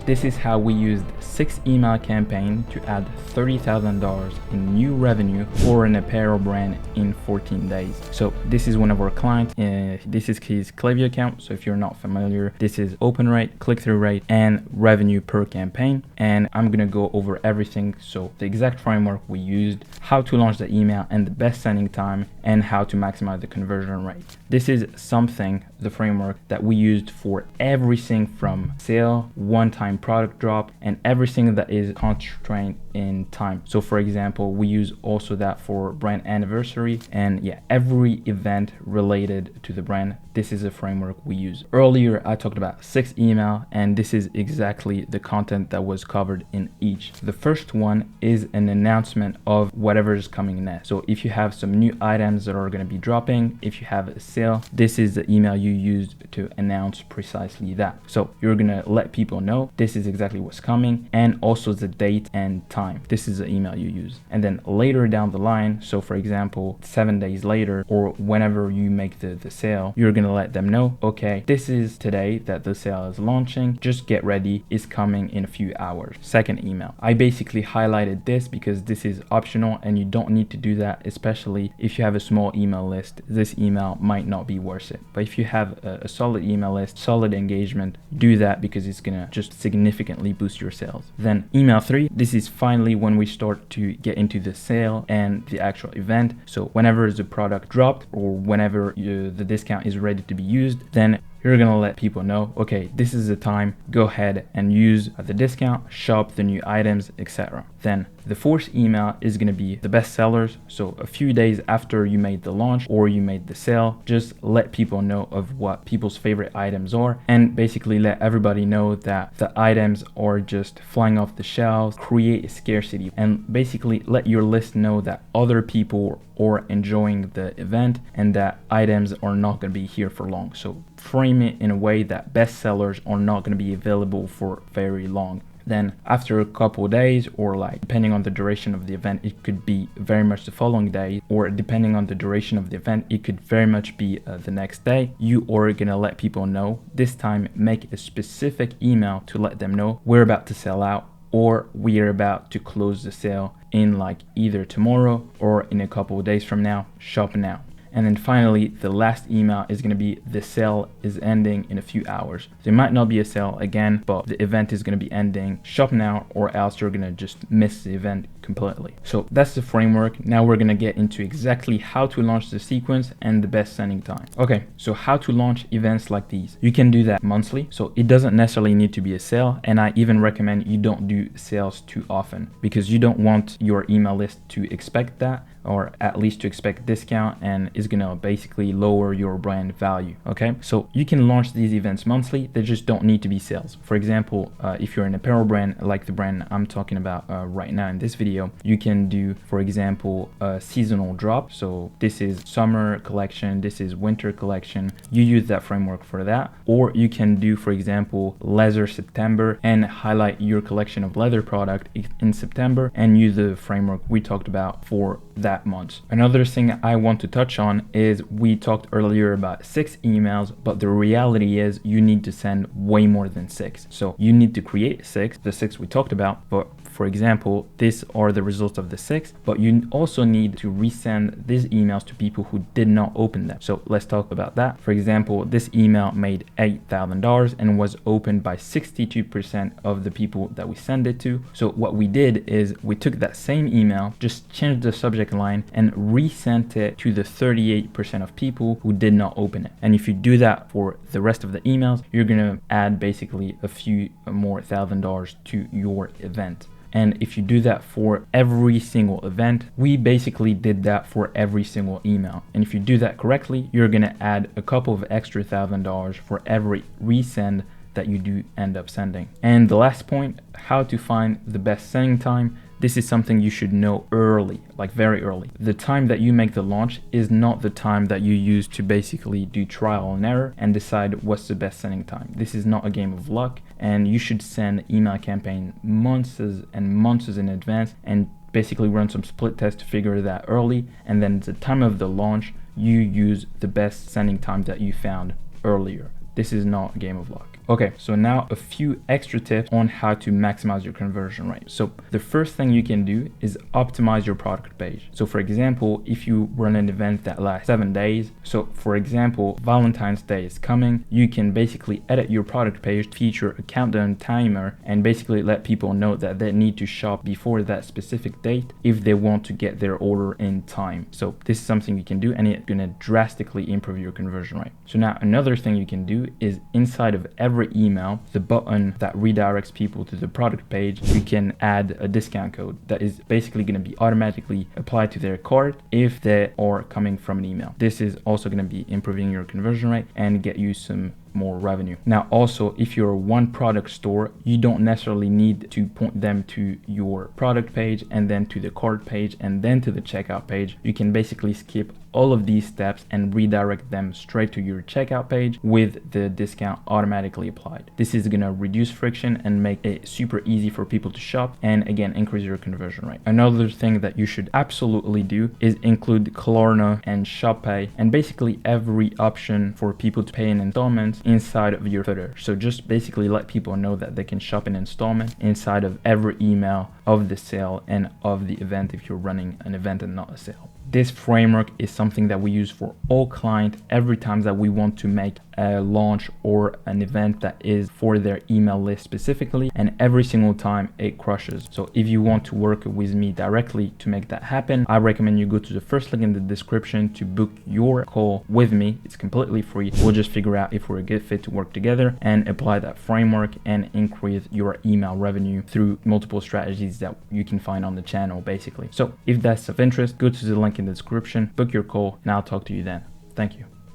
this is how we used 6 email campaigns to add $30,000 in new revenue for an apparel brand in 14 days. So this is one of our clients. This is his Klaviyo account. So if you're not familiar, this is open rate, click-through rate, and revenue per campaign. And I'm gonna go over everything. So the exact framework we used, how to launch the email and the best sending time, and how to maximize the conversion rate. This is the framework that we used for everything from sale, one-time product drop, and everything that is constrained in time. So for example, we use also that for brand anniversary, and yeah, every event related to the brand. This is a framework we use. Earlier, I talked about 6 email, and this is exactly the content that was covered in each. The first one is an announcement of whatever is coming next. So if you have some new items that are going to be dropping, if you have a sale, this is the email you used to announce precisely that. So you're going to let people know this is exactly what's coming, and also the date and time. This is the email you use. And then later down the line, so for example, 7 days later, or whenever you make the sale, you're going to let them know, okay, this is today that the sale is launching, just get ready, it's coming in a few hours. Second email. I basically highlighted this because this is optional and you don't need to do that, especially if you have a small email list. This email might not be worth it. But if you have a solid email list, solid engagement, do that because it's gonna just significantly boost your sales. Then email 3, this is finally when we start to get into the sale and the actual event. So whenever the product dropped or whenever the discount is ready to be used, then you're gonna let people know, okay, this is the time, go ahead and use the discount, shop the new items, etc. Then the fourth email is gonna be the best sellers. So a few days after you made the launch or you made the sale, just let people know of what people's favorite items are, and basically let everybody know that the items are just flying off the shelves, create scarcity, and basically let your list know that other people are enjoying the event and that items are not gonna be here for long. So frame it in a way that best sellers are not going to be available for very long. Then after a couple days, or like depending on the duration of the event, it could be very much the following day, or depending on the duration of the event, it could very much be the next day. You are gonna let people know. This time, make a specific email to let them know we're about to sell out, or we're about to close the sale in like either tomorrow or in a couple of days from now. Shop now. And then finally, the last email is going to be the sale is ending in a few hours. There might not be a sale again, but the event is going to be ending. Shop now, or else you're going to just miss the event completely. So that's the framework. Now we're going to get into exactly how to launch the sequence and the best sending time. Okay, so how to launch events like these. You can do that monthly, so it doesn't necessarily need to be a sale. And I even recommend you don't do sales too often because you don't want your email list to expect that, or at least to expect discount, and is gonna basically lower your brand value. Okay, so you can launch these events monthly. They just don't need to be sales. For example, if you're an apparel brand like the brand I'm talking about right now in this video, you can do, for example, a seasonal drop. So this is summer collection, this is winter collection. You use that framework for that. Or you can do, for example, leather September and highlight your collection of leather product in September and use the framework we talked about for that month. Another thing I want to touch on is we talked earlier about 6 emails, but the reality is you need to send way more than 6. So you need to create 6, the 6 we talked about, but for example, these are the results of the 6, but you also need to resend these emails to people who did not open them. So let's talk about that. For example, this email made $8,000 and was opened by 62% of the people that we send it to. So what we did is we took that same email, just changed the subject line and resent it to the 38% of people who did not open it. And if you do that for the rest of the emails, you're gonna add basically a few more $1,000 to your event. And if you do that for every single event, we basically did that for every single email. And if you do that correctly, you're gonna add a couple of extra $1,000 for every resend that you do end up sending. And the last point, how to find the best sending time. This is something you should know early, like very early. The time that you make the launch is not the time that you use to basically do trial and error and decide what's the best sending time. This is not a game of luck, and you should send email campaign months and months in advance and basically run some split tests to figure that early, and then the time of the launch, you use the best sending time that you found earlier. This is not a game of luck. Okay, so now a few extra tips on how to maximize your conversion rate. So the first thing you can do is optimize your product page. So for example, if you run an event that lasts 7 days, so for example, Valentine's Day is coming, you can basically edit your product page, feature a countdown timer, and basically let people know that they need to shop before that specific date if they want to get their order in time. So this is something you can do, and it's gonna drastically improve your conversion rate. So now another thing you can do is inside of every email, the button that redirects people to the product page, you can add a discount code that is basically going to be automatically applied to their cart if they are coming from an email. This is also going to be improving your conversion rate and get you some more revenue. Now also, if you're a one product store, you don't necessarily need to point them to your product page and then to the cart page and then to the checkout page. You can basically skip all of these steps and redirect them straight to your checkout page with the discount automatically applied. This is going to reduce friction and make it super easy for people to shop, and again, increase your conversion rate. Another thing that you should absolutely do is include Klarna and ShopPay and basically every option for people to pay in installments inside of your footer. So just basically let people know that they can shop in installment inside of every email of the sale and of the event if you're running an event and not a sale. This framework is something that we use for all clients every time that we want to make a launch or an event that is for their email list specifically, and every single time it crushes. So if you want to work with me directly to make that happen, I recommend you go to the first link in the description to book your call with me. It's completely free. We'll just figure out if we're a good fit to work together and apply that framework and increase your email revenue through multiple strategies that you can find on the channel basically. So if that's of interest, go to the link in the description, book your call, and I'll talk to you then. Thank you.